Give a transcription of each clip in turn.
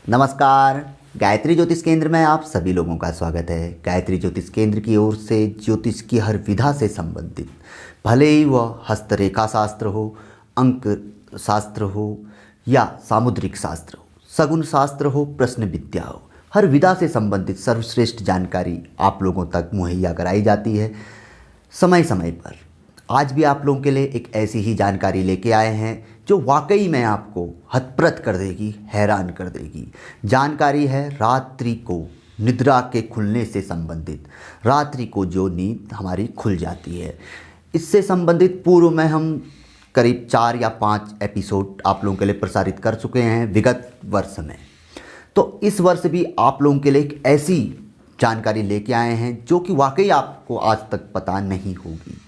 नमस्कार। गायत्री ज्योतिष केंद्र में आप सभी लोगों का स्वागत है। गायत्री ज्योतिष केंद्र की ओर से ज्योतिष की हर विधा से संबंधित, भले ही वह हस्तरेखा शास्त्र हो, अंक शास्त्र हो या सामुद्रिक शास्त्र हो, सगुन शास्त्र हो, प्रश्न विद्या हो, हर विधा से संबंधित सर्वश्रेष्ठ जानकारी आप लोगों तक मुहैया कराई जाती है समय समय पर। आज भी आप लोगों के लिए एक ऐसी ही जानकारी लेके आए हैं जो वाकई में आपको हतप्रत कर देगी, हैरान कर देगी। जानकारी है रात्रि को निद्रा के खुलने से संबंधित। रात्रि को जो नींद हमारी खुल जाती है, इससे संबंधित पूर्व में हम करीब 4 या 5 एपिसोड आप लोगों के लिए प्रसारित कर चुके हैं विगत वर्ष में। तो इस वर्ष भी आप लोगों के लिए एक ऐसी जानकारी लेके आए हैं जो कि वाकई आपको आज तक पता नहीं होगी।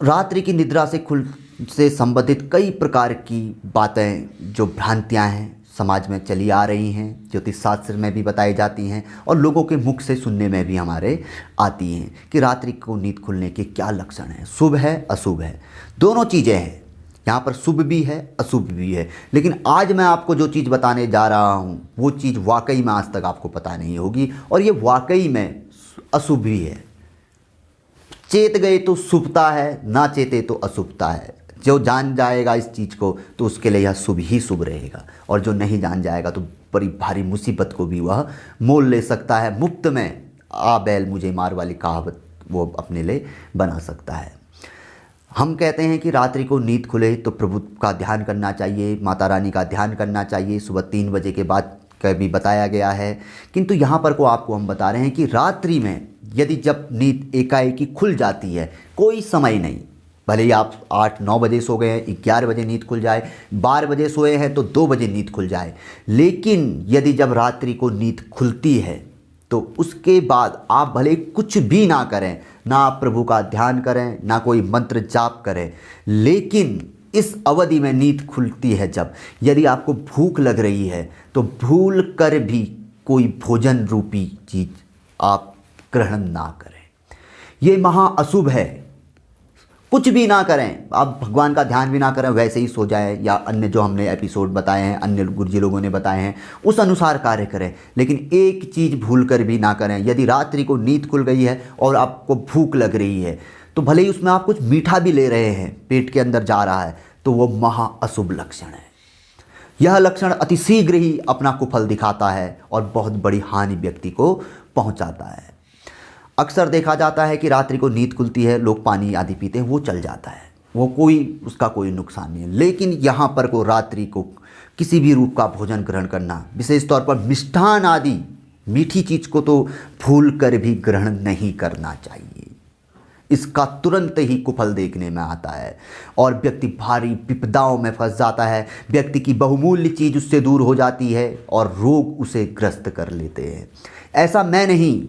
रात्रि की निद्रा से संबंधित कई प्रकार की बातें जो भ्रांतियां हैं समाज में चली आ रही हैं, ज्योतिष शास्त्र में भी बताई जाती हैं और लोगों के मुख से सुनने में भी हमारे आती हैं कि रात्रि को नींद खुलने के क्या लक्षण हैं। शुभ है, अशुभ है, दोनों चीज़ें हैं। यहाँ पर शुभ भी है, अशुभ भी है। लेकिन आज मैं आपको जो चीज़ बताने जा रहा हूँ वो चीज़ वाकई में आज तक आपको पता नहीं होगी और ये वाकई में अशुभ भी है। चेत गए तो शुभता है, ना चेते तो अशुभता है। जो जान जाएगा इस चीज़ को तो उसके लिए यह शुभ ही शुभ रहेगा, और जो नहीं जान जाएगा तो बड़ी भारी मुसीबत को भी वह मोल ले सकता है। मुफ्त में आ बैल मुझे मार वाली कहावत वो अपने लिए बना सकता है। हम कहते हैं कि रात्रि को नींद खुले तो प्रभु का ध्यान करना चाहिए, माता रानी का ध्यान करना चाहिए। सुबह 3 बजे के बाद का भी बताया गया है, किंतु यहाँ पर को आपको हम बता रहे हैं कि रात्रि में यदि जब नींद एकाएकी खुल जाती है, कोई समय नहीं, भले ही आप 8-9 बजे सो गए हैं, 11 बजे नींद खुल जाए, 12 बजे सोए हैं तो 2 बजे नींद खुल जाए, लेकिन यदि जब रात्रि को नींद खुलती है तो उसके बाद आप भले कुछ भी ना करें, ना आप प्रभु का ध्यान करें, ना कोई मंत्र जाप करें, लेकिन इस अवधि में नींद खुलती है जब, यदि आपको भूख लग रही है तो भूल कर भी कोई भोजन रूपी चीज़ आप ग्रहण ना करें। ये महा अशुभ है। कुछ भी ना करें, आप भगवान का ध्यान भी ना करें, वैसे ही सो जाएं या अन्य जो हमने एपिसोड बताए हैं, अन्य गुरुजी लोगों ने बताए हैं उस अनुसार कार्य करें। लेकिन एक चीज़ भूल कर भी ना करें। यदि रात्रि को नींद खुल गई है और आपको भूख लग रही है तो भले ही उसमें आप कुछ मीठा भी ले रहे हैं, पेट के अंदर जा रहा है, तो वो महा अशुभ लक्षण है। यह लक्षण अतिशीघ्र ही अपना कुफल दिखाता है और बहुत बड़ी हानि व्यक्ति को पहुंचाता है। अक्सर देखा जाता है कि रात्रि को नींद खुलती है, लोग पानी आदि पीते हैं, वो चल जाता है, वो उसका कोई नुकसान नहीं है। लेकिन यहाँ पर को रात्रि को किसी भी रूप का भोजन ग्रहण करना, विशेष तौर पर मिष्ठान आदि मीठी चीज़ को तो भूल कर भी ग्रहण नहीं करना चाहिए। इसका तुरंत ही कुफल देखने में आता है और व्यक्ति भारी विपदाओं में फंस जाता है। व्यक्ति की बहुमूल्य चीज़ उससे दूर हो जाती है और रोग उसे ग्रस्त कर लेते हैं। ऐसा मैं नहीं,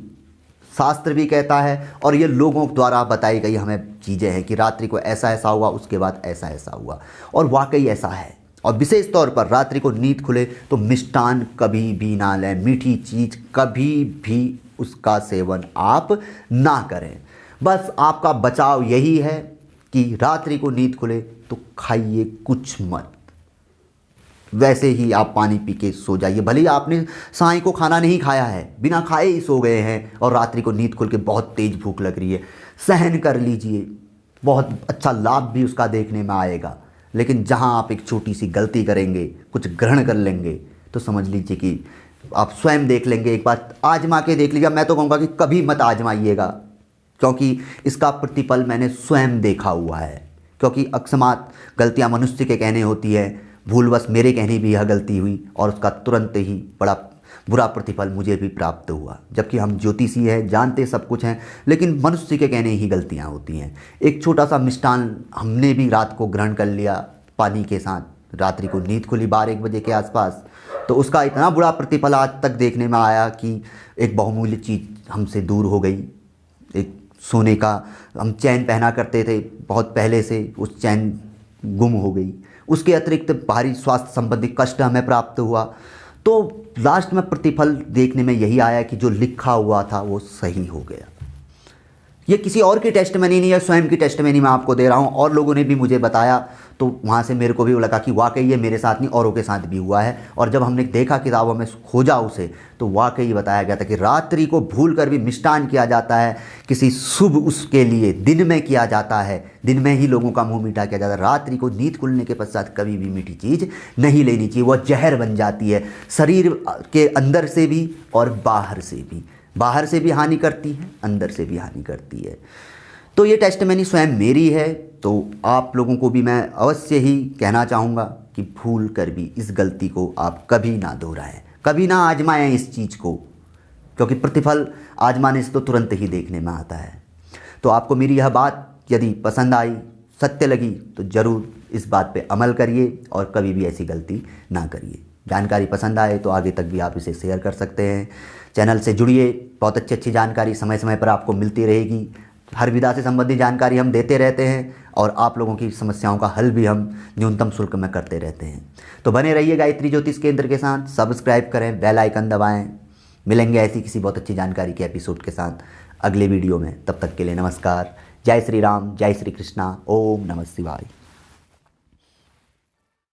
शास्त्र भी कहता है और ये लोगों द्वारा बताई गई हमें चीज़ें हैं कि रात्रि को ऐसा ऐसा हुआ, उसके बाद ऐसा ऐसा हुआ, और वाकई ऐसा है। और विशेष तौर पर रात्रि को नींद खुले तो मिष्ठान कभी भी ना लें, मीठी चीज़ कभी भी उसका सेवन आप ना करें। बस आपका बचाव यही है कि रात्रि को नींद खुले तो खाइए कुछ मत, वैसे ही आप पानी पी के सो जाइए। भले ही आपने साईं को खाना नहीं खाया है, बिना खाए ही सो गए हैं और रात्रि को नींद खुल के बहुत तेज़ भूख लग रही है, सहन कर लीजिए, बहुत अच्छा लाभ भी उसका देखने में आएगा। लेकिन जहां आप एक छोटी सी गलती करेंगे, कुछ ग्रहण कर लेंगे, तो समझ लीजिए कि आप स्वयं देख लेंगे। एक बार आजमा के देख लीजिएगा। मैं तो कहूँगा कि कभी मत आजमाइएगा, क्योंकि इसका प्रतिफल मैंने स्वयं देखा हुआ है। क्योंकि अकस्मात गलतियाँ मनुष्य के कहने होती है, भूलवश मेरे कहने भी यह गलती हुई और उसका तुरंत ही बड़ा बुरा प्रतिफल मुझे भी प्राप्त हुआ। जबकि हम ज्योतिषी हैं, जानते सब कुछ हैं, लेकिन मनुष्य के कहने ही गलतियां होती हैं। एक छोटा सा मिष्ठान हमने भी रात को ग्रहण कर लिया पानी के साथ, रात्रि को नींद खुली 12-1 बजे के आसपास, तो उसका इतना बुरा प्रतिफल आज तक देखने में आया कि एक बहुमूल्य चीज़ हमसे दूर हो गई। एक सोने का हम चैन पहना करते थे बहुत पहले से, उस चैन गुम हो गई। उसके अतिरिक्त भारी स्वास्थ्य संबंधी कष्ट हमें प्राप्त हुआ। तो लास्ट में प्रतिफल देखने में यही आया कि जो लिखा हुआ था वो सही हो गया। ये किसी और की टेस्टमनी नहीं है, स्वयं की टेस्टमनी मैं आपको दे रहा हूँ और लोगों ने भी मुझे बताया। तो वहाँ से मेरे को भी लगा कि वाकई ये मेरे साथ नहीं औरों के साथ भी हुआ है। और जब हमने देखा किताबों में, खोजा उसे, तो वाकई बताया गया था कि रात्रि को भूल कर भी मिष्टान किया जाता है, किसी शुभ उसके लिए दिन में किया जाता है, दिन में ही लोगों का मुंह मीठा किया जाता है। रात्रि को नींद खुलने के पश्चात कभी भी मीठी चीज़ नहीं लेनी चाहिए, वह जहर बन जाती है, शरीर के अंदर से भी और बाहर से भी। बाहर से भी हानि करती है, अंदर से भी हानि करती है। तो ये टेस्टमनी स्वयं मेरी है, तो आप लोगों को भी मैं अवश्य ही कहना चाहूँगा कि भूल कर भी इस गलती को आप कभी ना दोहराएं, कभी ना आजमाएं इस चीज़ को, क्योंकि प्रतिफल आजमाने से तो तुरंत ही देखने में आता है। तो आपको मेरी यह बात यदि पसंद आई, सत्य लगी, तो ज़रूर इस बात पे अमल करिए और कभी भी ऐसी गलती ना करिए। जानकारी पसंद आए तो आगे तक भी आप इसे शेयर कर सकते हैं। चैनल से जुड़िए, बहुत अच्छी अच्छी जानकारी समय समय पर आपको मिलती रहेगी। हर विधा से संबंधित जानकारी हम देते रहते हैं और आप लोगों की समस्याओं का हल भी हम न्यूनतम शुल्क में करते रहते हैं। तो बने रहिए गायत्री ज्योतिष केंद्र के साथ, सब्सक्राइब करें, बेल आइकन दबाएं। मिलेंगे ऐसी किसी बहुत अच्छी जानकारी के एपिसोड के साथ अगले वीडियो में। तब तक के लिए नमस्कार। जय श्री राम, जय श्री कृष्णा, ओम नमः शिवाय।